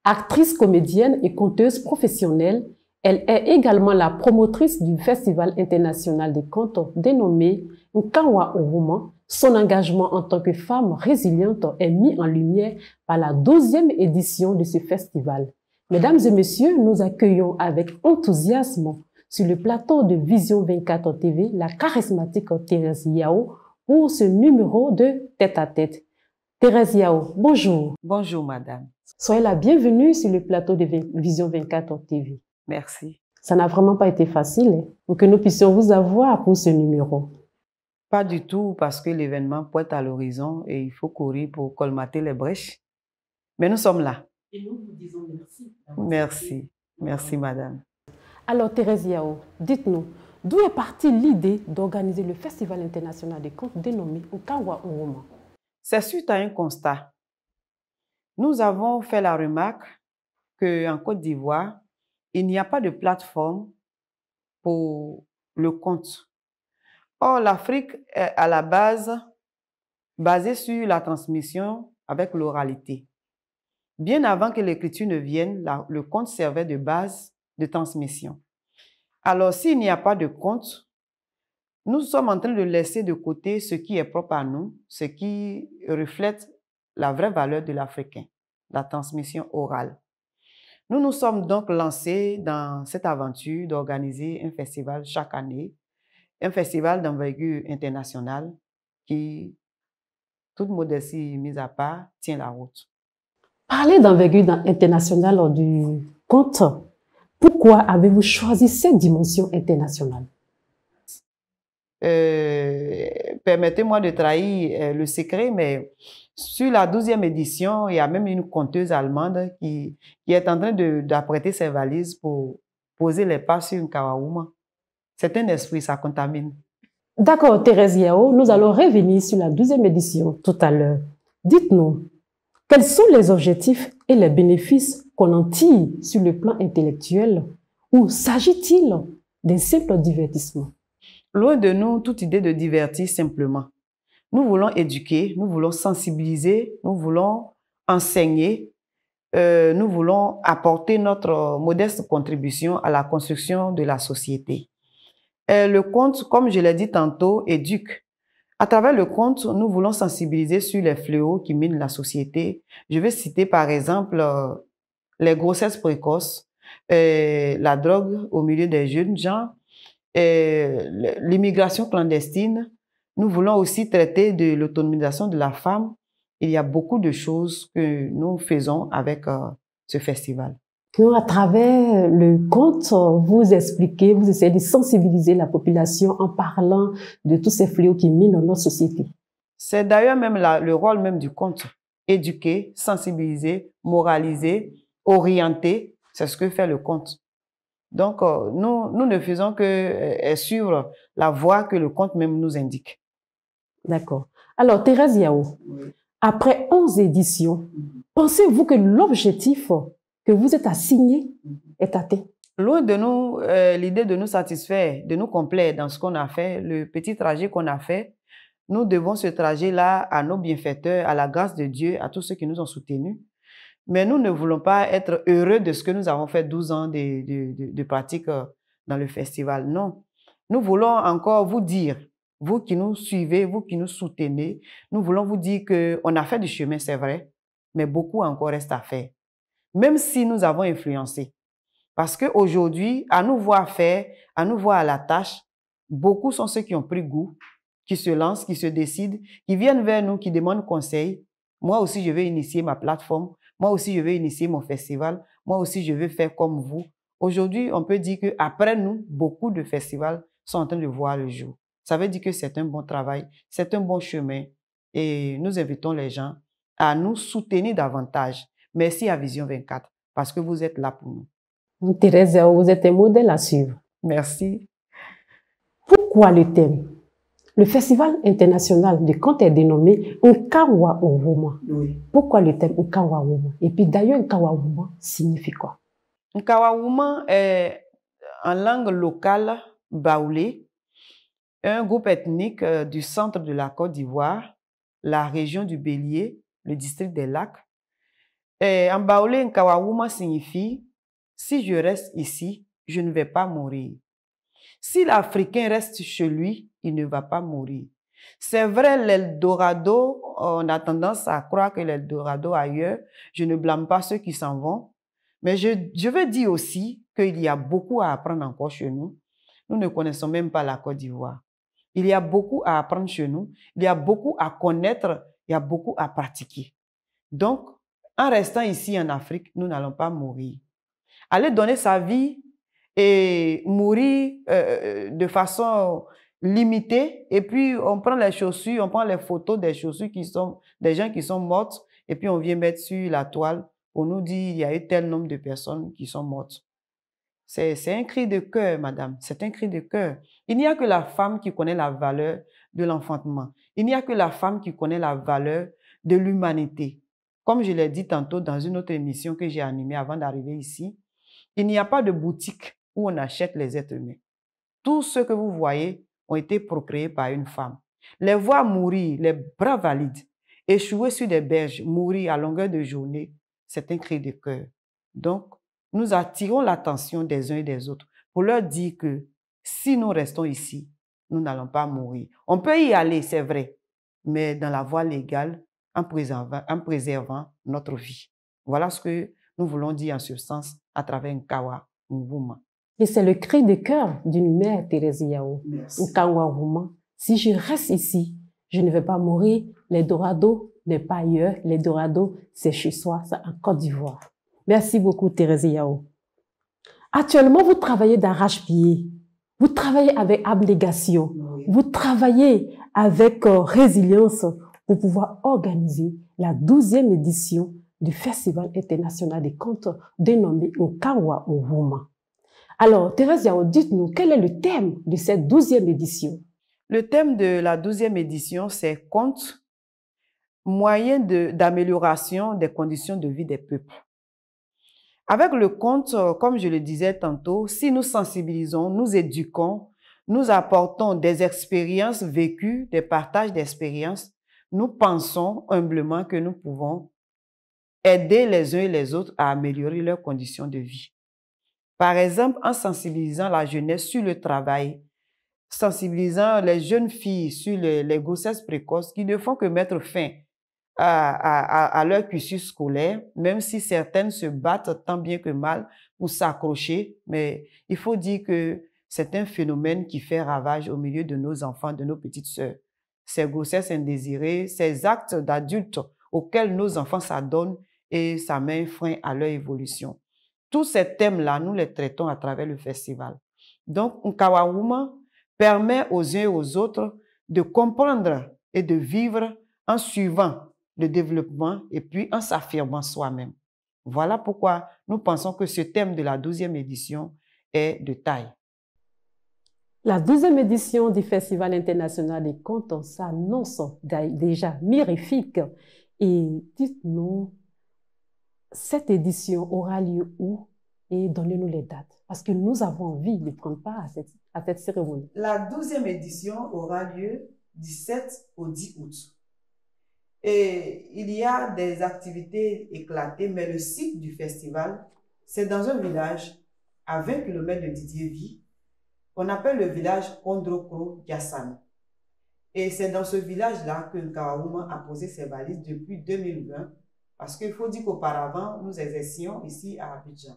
Actrice, comédienne et conteuse professionnelle, elle est également la promotrice du Festival international des contes dénommé Nkawa Oroma. Son engagement en tant que femme résiliente est mis en lumière par la 12e édition de ce festival. Mesdames et messieurs, nous accueillons avec enthousiasme sur le plateau de Vision 24 TV la charismatique Thérèse Yao pour ce numéro de Tête à Tête. Thérèse Yao, bonjour. Bonjour, madame. Soyez la bienvenue sur le plateau de Vision 24 TV. Merci. Ça n'a vraiment pas été facile pour que nous puissions vous avoir pour ce numéro. Pas du tout, parce que l'événement pointe à l'horizon et il faut courir pour colmater les brèches. Mais nous sommes là. Et nous vous disons merci. Merci. Merci, madame. Alors, Thérèse Yao, dites-nous, d'où est partie l'idée d'organiser le Festival international des contes dénommé Nkawa Oroma? C'est suite à un constat. Nous avons fait la remarque qu'en Côte d'Ivoire, il n'y a pas de plateforme pour le conte. Or, l'Afrique est à la base basée sur la transmission avec l'oralité. Bien avant que l'écriture ne vienne, le conte servait de base de transmission. Alors, s'il n'y a pas de conte, nous sommes en train de laisser de côté ce qui est propre à nous, ce qui reflète la vraie valeur de l'Africain, la transmission orale. Nous nous sommes donc lancés dans cette aventure d'organiser un festival chaque année, un festival d'envergure internationale qui, toute modestie mise à part, tient la route. Parlez d'envergure internationale du conte. Pourquoi avez-vous choisi cette dimension internationale? Permettez-moi de trahir le secret, mais sur la 12e édition, il y a même une conteuse allemande qui est en train d'apprêter ses valises pour poser les pas sur Nkawa Oroma. C'est un esprit, ça contamine. D'accord, Thérèse Yao, nous allons revenir sur la 12e édition tout à l'heure. Dites-nous, quels sont les objectifs et les bénéfices qu'on en tire sur le plan intellectuel, ou s'agit-il d'un simple divertissement? Loin de nous toute idée de divertir simplement. Nous voulons éduquer, nous voulons sensibiliser, nous voulons enseigner, nous voulons apporter notre modeste contribution à la construction de la société. Le conte, comme je l'ai dit tantôt, éduque. À travers le conte, nous voulons sensibiliser sur les fléaux qui minent la société. Je vais citer par exemple les grossesses précoces, la drogue au milieu des jeunes gens, l'immigration clandestine. Nous voulons aussi traiter de l'autonomisation de la femme. Il y a beaucoup de choses que nous faisons avec ce festival. À travers le conte, vous expliquez, vous essayez de sensibiliser la population en parlant de tous ces fléaux qui minent notre société. C'est d'ailleurs même le rôle même du conte. Éduquer, sensibiliser, moraliser, orienter, c'est ce que fait le conte. Donc, nous ne faisons que suivre la voie que le conte même nous indique. D'accord. Alors, Thérèse Yao, après 11 éditions, pensez-vous que l'objectif que vous êtes assigné est atteint? Loin de nous, l'idée de nous satisfaire, de nous complaire dans ce qu'on a fait, le petit trajet qu'on a fait, nous devons ce trajet-là à nos bienfaiteurs, à la grâce de Dieu, à tous ceux qui nous ont soutenus. Mais nous ne voulons pas être heureux de ce que nous avons fait 12 ans de pratique dans le festival. Non. Nous voulons encore vous dire, vous qui nous suivez, vous qui nous soutenez, nous voulons vous dire qu'on a fait du chemin, c'est vrai, mais beaucoup encore reste à faire. Même si nous avons influencé. Parce qu'aujourd'hui, à nous voir faire, à nous voir à la tâche, beaucoup sont ceux qui ont pris goût, qui se lancent, qui se décident, qui viennent vers nous, qui demandent conseil. Moi aussi, je vais initier ma plateforme. Moi aussi, je vais initier mon festival. Moi aussi, je vais faire comme vous. Aujourd'hui, on peut dire qu'après nous, beaucoup de festivals sont en train de voir le jour. Ça veut dire que c'est un bon travail, c'est un bon chemin. Et nous invitons les gens à nous soutenir davantage. Merci à Vision 24 parce que vous êtes là pour nous. Thérèse, vous êtes un modèle à suivre. Merci. Pourquoi le thème? Le Festival international de contes est dénommé Nkawa Oroma. Oui. Pourquoi le thème Nkawa Oroma? Et puis d'ailleurs, Nkawa Oroma signifie quoi? Nkawa Oroma est en langue locale baoulé, un groupe ethnique du centre de la Côte d'Ivoire, la région du Bélier, le district des Lacs. En baoulé, Nkawawuma signifie « si je reste ici, je ne vais pas mourir ». Si l'Africain reste chez lui, il ne va pas mourir. C'est vrai, l'Eldorado, on a tendance à croire que l'Eldorado ailleurs, je ne blâme pas ceux qui s'en vont, mais je veux dire aussi qu'il y a beaucoup à apprendre encore chez nous. Nous ne connaissons même pas la Côte d'Ivoire. Il y a beaucoup à apprendre chez nous, il y a beaucoup à connaître, il y a beaucoup à pratiquer. Donc, en restant ici en Afrique, nous n'allons pas mourir. Aller donner sa vie et mourir de façon limitée, et puis on prend les chaussures, on prend les photos des chaussures des gens qui sont mortes, et puis on vient mettre sur la toile pour nous dire il y a eu tel nombre de personnes qui sont mortes. C'est un cri de cœur, madame, c'est un cri de cœur. Il n'y a que la femme qui connaît la valeur de l'enfantement. Il n'y a que la femme qui connaît la valeur de l'humanité. Comme je l'ai dit tantôt dans une autre émission que j'ai animée avant d'arriver ici, il n'y a pas de boutique où on achète les êtres humains. Tous ceux que vous voyez ont été procréés par une femme. Les voir mourir, les bras valides, échouer sur des berges, mourir à longueur de journée, c'est un cri de cœur. Donc, nous attirons l'attention des uns et des autres pour leur dire que si nous restons ici, nous n'allons pas mourir. On peut y aller, c'est vrai, mais dans la voie légale, en préservant notre vie. Voilà ce que nous voulons dire en ce sens à travers Nkawawuma. Et c'est le cri de cœur d'une mère, Thérèse Yao. Nkawawuma. Si je reste ici, je ne vais pas mourir. L'Eldorado n'est pas ailleurs. L'Eldorado, c'est chez soi, c'est en Côte d'Ivoire. Merci beaucoup, Thérèse Yao. Actuellement, vous travaillez d'arrache-pied. Vous travaillez avec abnégation. Oui. Vous travaillez avec résilience pour pouvoir organiser la 12e édition du Festival international des contes dénommé Nkawawuma. Alors, Thérèse Yao, dites-nous, quel est le thème de cette 12e édition? Le thème de la 12e édition, c'est « Contes, moyens d'amélioration des conditions de vie des peuples ». Avec le conte, comme je le disais tantôt, si nous sensibilisons, nous éduquons, nous apportons des expériences vécues, des partages d'expériences, nous pensons humblement que nous pouvons aider les uns et les autres à améliorer leurs conditions de vie. Par exemple, en sensibilisant la jeunesse sur le travail, sensibilisant les jeunes filles sur les grossesses précoces qui ne font que mettre fin à leur cursus scolaire, même si certaines se battent tant bien que mal pour s'accrocher, mais il faut dire que c'est un phénomène qui fait ravage au milieu de nos enfants, de nos petites sœurs. Ces grossesses indésirées, ces actes d'adultes auxquels nos enfants s'adonnent et ça met un frein à leur évolution. Tous ces thèmes-là, nous les traitons à travers le festival. Donc, Nkawawuma permet aux uns et aux autres de comprendre et de vivre en suivant le développement et puis en s'affirmant soi-même. Voilà pourquoi nous pensons que ce thème de la 12e édition est de taille. La 12e édition du Festival international des contes s'annonce déjà mirifique. Et dites-nous, cette édition aura lieu où et donnez-nous les dates, parce que nous avons envie de prendre part à cette cérémonie. La 12e édition aura lieu du 7 au 10 août. Et il y a des activités éclatées, mais le site du festival, c'est dans un village à 20 km de Didiéville. On appelle le village Kondrokro-Diassane. Et c'est dans ce village-là que Nkawawuma a posé ses valises depuis 2020, parce qu'il faut dire qu'auparavant, nous exercions ici à Abidjan.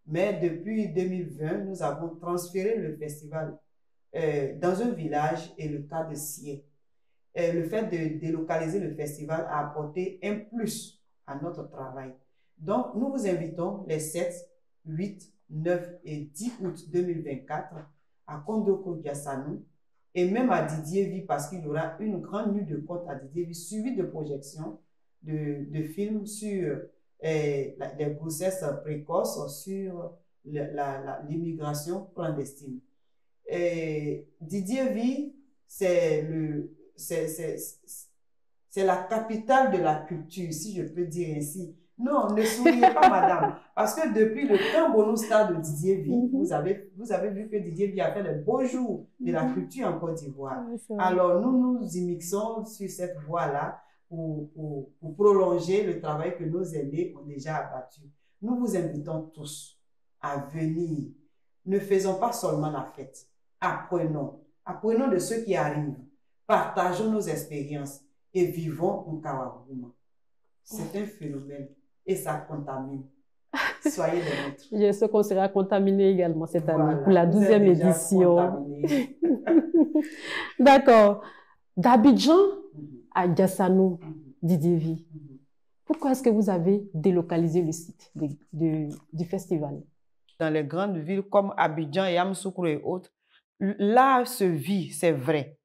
Mais depuis 2020, nous avons transféré le festival dans un village et le cas de Sié. Le fait de délocaliser le festival a apporté un plus à notre travail. Donc, nous vous invitons les 7, 8, 9 et 10 août 2024 à Kondrokro-Diassane et même à Didiéville parce qu'il y aura une grande nuit de contes à Didiéville suivie de projections de films sur les grossesses précoces, sur l'immigration clandestine. Didiéville, c'est la capitale de la culture, si je peux dire ainsi. Non, ne souriez pas, madame, parce que depuis le temps Bonus-Star de Didiéville, vous avez vu que Didiéville a fait le beau jour de la culture en Côte d'Ivoire. Alors, nous nous immixons sur cette voie-là pour prolonger le travail que nos aînés ont déjà abattu. Nous vous invitons tous à venir. Ne faisons pas seulement la fête. Apprenons. Apprenons de ceux qui arrivent. Partageons nos expériences et vivons Nkawaguma. C'est un phénomène et ça contamine. Soyez les maîtres. Je sais qu'on sera contaminé également cette année Voilà, pour la vous êtes 12e déjà édition. contaminés. D'accord. D'Abidjan Mhm, à Diassanou, mhm, Didievi, mhm. pourquoi est-ce que vous avez délocalisé le site du festival? Dans les grandes villes comme Abidjan et Yamoussoukro et autres, l'art se vit, c'est vrai.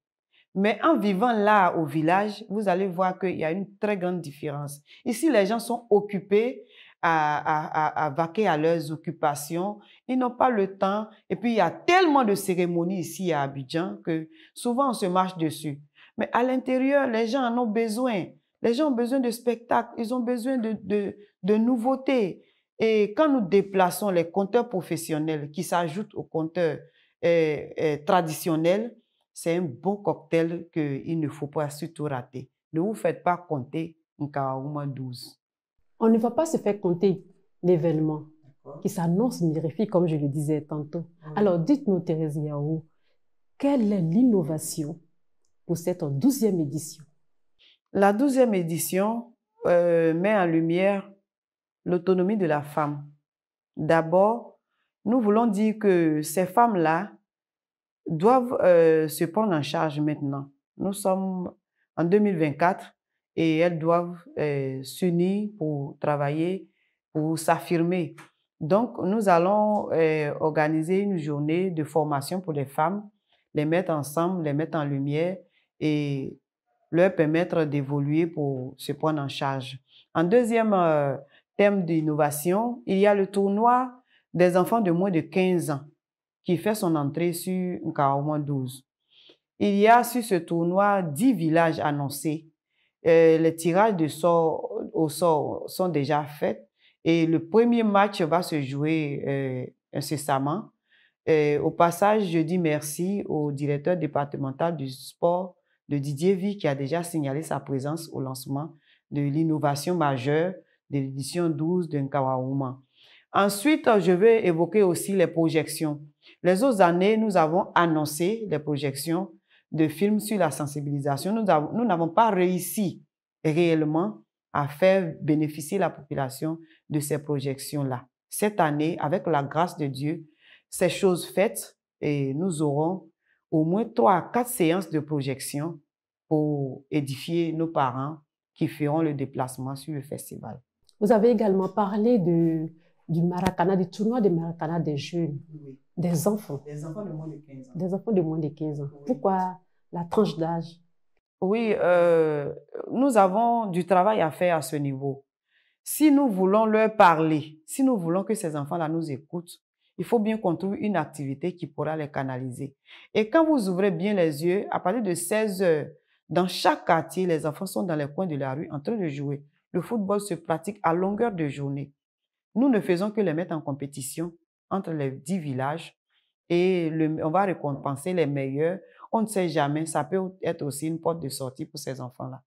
Mais en vivant là au village, vous allez voir qu'il y a une très grande différence. Ici, les gens sont occupés à vaquer à leurs occupations. Ils n'ont pas le temps. Et puis, il y a tellement de cérémonies ici à Abidjan que souvent on se marche dessus. Mais à l'intérieur, les gens en ont besoin. Les gens ont besoin de spectacles. Ils ont besoin de nouveautés. Et quand nous déplaçons les conteurs professionnels qui s'ajoutent aux conteurs traditionnels, c'est un bon cocktail qu'il ne faut pas surtout rater. Ne vous faites pas compter Nkaouma 12. On ne va pas se faire compter l'événement D'accord? qui s'annonce mirifique, comme je le disais tantôt. Oui. Alors, dites-nous, Thérèse Yao, quelle est l'innovation pour cette 12e édition? La 12e édition met en lumière l'autonomie de la femme. D'abord, nous voulons dire que ces femmes-là doivent se prendre en charge maintenant. Nous sommes en 2024 et elles doivent s'unir pour travailler, pour s'affirmer. Donc, nous allons organiser une journée de formation pour les femmes, les mettre ensemble, les mettre en lumière et leur permettre d'évoluer pour se prendre en charge. En deuxième thème d'innovation, il y a le tournoi des enfants de moins de 15 ans qui fait son entrée sur Nkaouma 12. Il y a sur ce tournoi 10 villages annoncés. Les tirages au sort sont déjà faits et le premier match va se jouer incessamment. Au passage, je dis merci au directeur départemental du sport de Didievi qui a déjà signalé sa présence au lancement de l'innovation majeure de l'édition 12 de Nkaouma. Ensuite, je vais évoquer aussi les projections. Les autres années, nous avons annoncé les projections de films sur la sensibilisation. Nous n'avons pas réussi réellement à faire bénéficier la population de ces projections-là. Cette année, avec la grâce de Dieu, ces choses faites et nous aurons au moins 3 à 4 séances de projection pour édifier nos parents qui feront le déplacement sur le festival. Vous avez également parlé du Maracana, du tournoi de Maracana des jeunes, Oui. des enfants. Des enfants de moins de 15 ans. Des enfants de moins de 15 ans. Oui. Pourquoi la tranche d'âge? Oui, nous avons du travail à faire à ce niveau. Si nous voulons leur parler, si nous voulons que ces enfants-là nous écoutent, il faut bien qu'on trouve une activité qui pourra les canaliser. Et quand vous ouvrez bien les yeux, à partir de 16 heures, dans chaque quartier, les enfants sont dans les coins de la rue en train de jouer. Le football se pratique à longueur de journée. Nous ne faisons que les mettre en compétition entre les 10 villages et on va récompenser les meilleurs. On ne sait jamais, ça peut être aussi une porte de sortie pour ces enfants-là.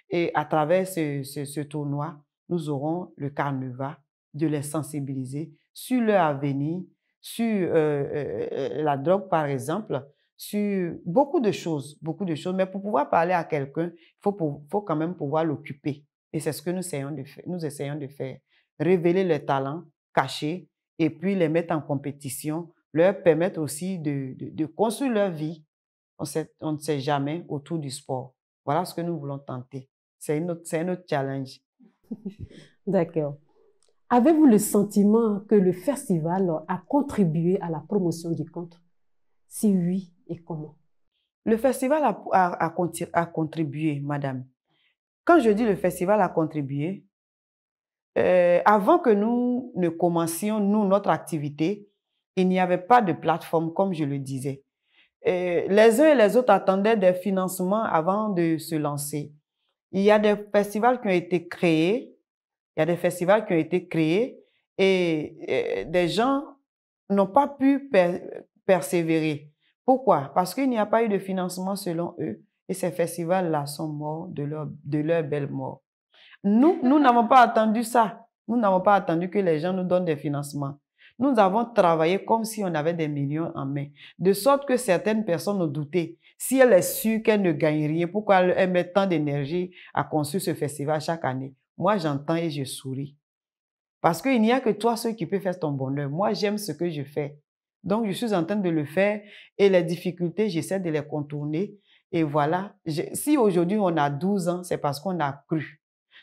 Et à travers ce tournoi, nous aurons le carnaval de les sensibiliser sur leur avenir, sur la drogue par exemple, sur beaucoup de choses. Mais pour pouvoir parler à quelqu'un, il faut quand même pouvoir l'occuper. Et c'est ce que nous essayons de faire. Révéler les talents cachés et puis les mettre en compétition, leur permettre aussi de construire leur vie. On ne sait jamais autour du sport. Voilà ce que nous voulons tenter. C'est un autre challenge. D'accord. Avez-vous le sentiment que le festival a contribué à la promotion du conte? Si oui, et comment? Le festival a contribué, madame. Quand je dis le festival a contribué, avant que nous ne commencions, nous, notre activité, il n'y avait pas de plateforme, comme je le disais. Les uns et les autres attendaient des financements avant de se lancer. Il y a des festivals qui ont été créés, et des gens n'ont pas pu persévérer. Pourquoi? Parce qu'il n'y a pas eu de financement selon eux. Et ces festivals-là sont morts de leur belle mort. Nous n'avons pas attendu ça. Nous n'avons pas attendu que les gens nous donnent des financements. Nous avons travaillé comme si on avait des millions en main, de sorte que certaines personnes ont douté. Si elle est sûre qu'elle ne gagne rien, pourquoi elle met tant d'énergie à construire ce festival chaque année? Moi, j'entends et je souris. Parce qu'il n'y a que toi seul qui peut faire ton bonheur. Moi, j'aime ce que je fais. Donc, je suis en train de le faire et les difficultés, j'essaie de les contourner. Et voilà, si aujourd'hui on a 12 ans, c'est parce qu'on a cru.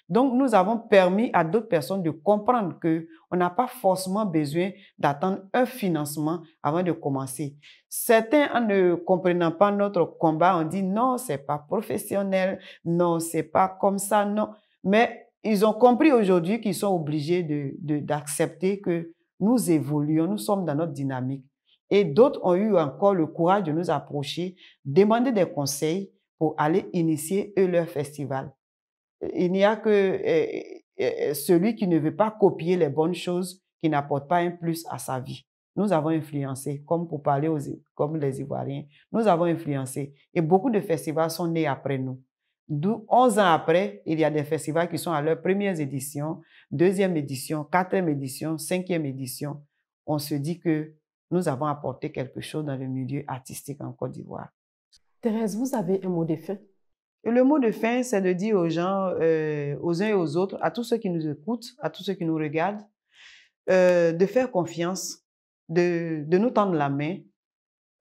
Donc, nous avons permis à d'autres personnes de comprendre qu'on n'a pas forcément besoin d'attendre un financement avant de commencer. Certains, en ne comprenant pas notre combat, ont dit non, c'est pas professionnel, non, c'est pas comme ça, non. Mais ils ont compris aujourd'hui qu'ils sont obligés d'accepter que nous évoluons, nous sommes dans notre dynamique. Et d'autres ont eu encore le courage de nous approcher, demander des conseils pour aller initier eux leur festival. Il n'y a que celui qui ne veut pas copier les bonnes choses qui n'apporte pas un plus à sa vie. Nous avons influencé, comme pour parler comme les Ivoiriens, nous avons influencé. Et beaucoup de festivals sont nés après nous. 11 ans après, il y a des festivals qui sont à leur première édition, deuxième édition, quatrième édition, cinquième édition. On se dit que nous avons apporté quelque chose dans le milieu artistique en Côte d'Ivoire. Thérèse, vous avez un mot de fin? Et le mot de fin, c'est de dire aux gens, aux uns et aux autres, à tous ceux qui nous écoutent, à tous ceux qui nous regardent, de faire confiance, de nous tendre la main.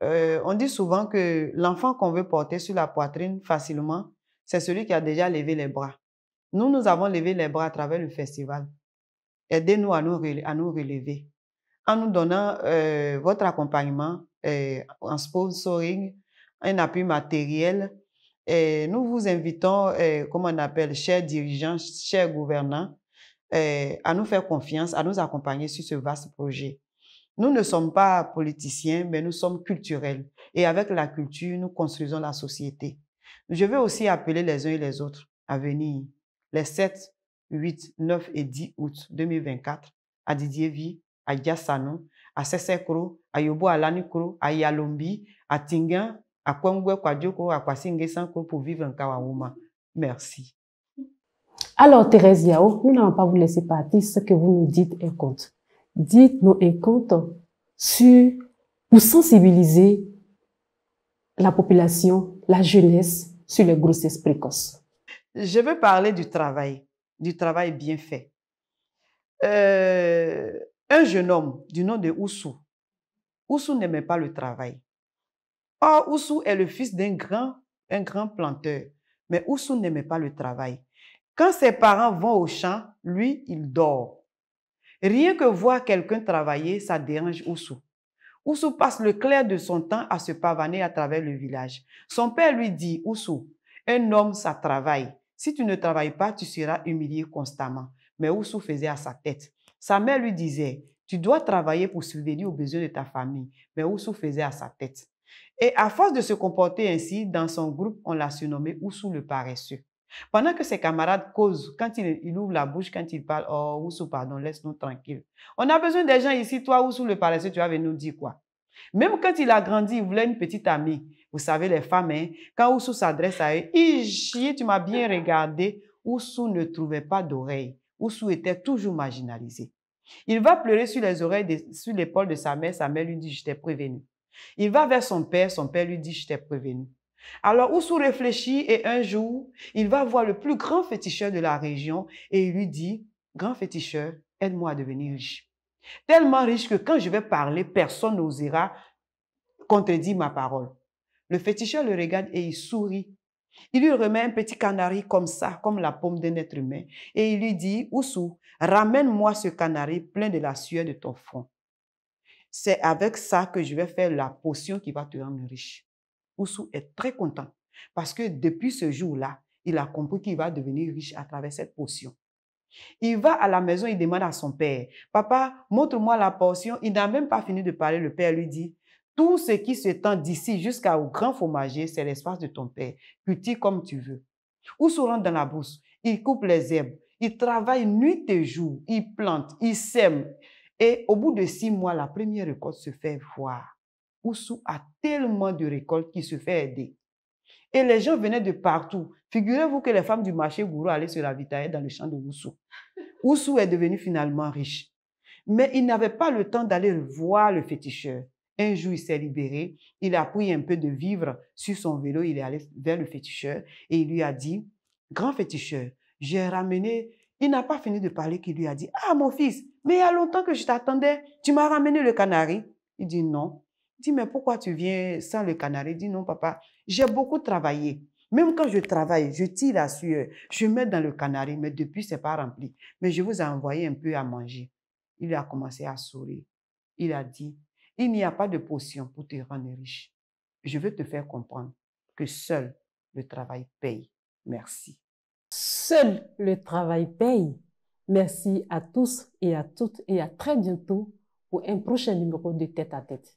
On dit souvent que l'enfant qu'on veut porter sur la poitrine facilement, c'est celui qui a déjà levé les bras. Nous avons levé les bras à travers le festival. Aidez-nous à nous relever en nous donnant votre accompagnement en sponsoring, un appui matériel. Et nous vous invitons, comme on appelle, chers dirigeants, chers gouvernants, à nous faire confiance, à nous accompagner sur ce vaste projet. Nous ne sommes pas politiciens, mais nous sommes culturels. Et avec la culture, nous construisons la société. Je veux aussi appeler les uns et les autres à venir les 7, 8, 9 et 10 août 2024 à Didier-Vie, à Diassano, à Sesekro, à Yobo Alanikro, à Yalombi, à Tingan, à Kwangwe Kwadjoko, à Kwasingue Sankro pour vivre en Kawaouma. Merci. Alors, Thérèse Yao, nous n'allons pas vous laisser partir. Ce que vous nous dites est compte. Dites-nous un compte pour sensibiliser la population, la jeunesse, sur les grossesses précoces. Je veux parler du travail bien fait. Un jeune homme du nom de Oussou. Oussou n'aimait pas le travail. Or, Oussou est le fils d'un grand planteur. Mais Oussou n'aimait pas le travail. Quand ses parents vont au champ, lui, il dort. Rien que voir quelqu'un travailler, ça dérange Oussou. Oussou passe le clair de son temps à se pavaner à travers le village. Son père lui dit, Oussou, un homme, ça travaille. Si tu ne travailles pas, tu seras humilié constamment. Mais Oussou faisait à sa tête. Sa mère lui disait, tu dois travailler pour subvenir aux besoins de ta famille. Mais Oussou faisait à sa tête. Et à force de se comporter ainsi, dans son groupe, on l'a surnommé Oussou le paresseux. Pendant que ses camarades causent, quand il ouvre la bouche, quand il parle, oh Oussou, pardon, laisse-nous tranquille. On a besoin des gens ici, toi Oussou le paresseux, tu vas venir nous dire quoi? Même quand il a grandi, il voulait une petite amie. Vous savez, les femmes, hein, quand Oussou s'adresse à eux, tu m'as bien regardé. Oussou ne trouvait pas d'oreille. Oussou était toujours marginalisé. Il va pleurer sur les oreilles, sur l'épaule de sa mère lui dit, je t'ai prévenu. Il va vers son père lui dit, je t'ai prévenu. Alors Oussou réfléchit et un jour, il va voir le plus grand féticheur de la région et il lui dit, grand féticheur, aide-moi à devenir riche. Tellement riche que quand je vais parler, personne n'osera contredire ma parole. Le féticheur le regarde et il sourit. Il lui remet un petit canari comme ça, comme la paume d'un être humain. Et il lui dit, Oussou, ramène-moi ce canari plein de la sueur de ton front. C'est avec ça que je vais faire la potion qui va te rendre riche. Oussou est très content parce que depuis ce jour-là, il a compris qu'il va devenir riche à travers cette potion. Il va à la maison, il demande à son père, « Papa, montre-moi la potion. » Il n'a même pas fini de parler. Le père lui dit, « Tout ce qui se tend d'ici jusqu'au grand fromager, c'est l'espace de ton père. Cultive comme tu veux. » Oussou rentre dans la brousse, il coupe les herbes, il travaille nuit et jour, il plante, il sème. Et au bout de 6 mois, la première récolte se fait voir. Oussou a tellement de récoltes qu'il se fait aider. Et les gens venaient de partout. Figurez-vous que les femmes du marché Gourou allaient se ravitailler dans le champ de Oussou. Oussou est devenu finalement riche. Mais il n'avait pas le temps d'aller voir le féticheur. Un jour, il s'est libéré. Il a pris un peu de vivre sur son vélo. Il est allé vers le féticheur et il lui a dit, « Grand féticheur, j'ai ramené... » Il n'a pas fini de parler qu'il lui a dit, « Ah, mon fils, mais il y a longtemps que je t'attendais. Tu m'as ramené le canari. » Il dit, « Non. » Il dit, « Mais pourquoi tu viens sans le canari? » Il dit, « Non, papa, j'ai beaucoup travaillé. Même quand je travaille, je tire la sueur. Je mets dans le canari, mais depuis, ce n'est pas rempli. Mais je vous ai envoyé un peu à manger. » Il a commencé à sourire. Il a dit, « Il n'y a pas de potion pour te rendre riche. Je veux te faire comprendre que seul le travail paye. Merci. » Seul le travail paye. Merci à tous et à toutes et à très bientôt pour un prochain numéro de Tête à Tête.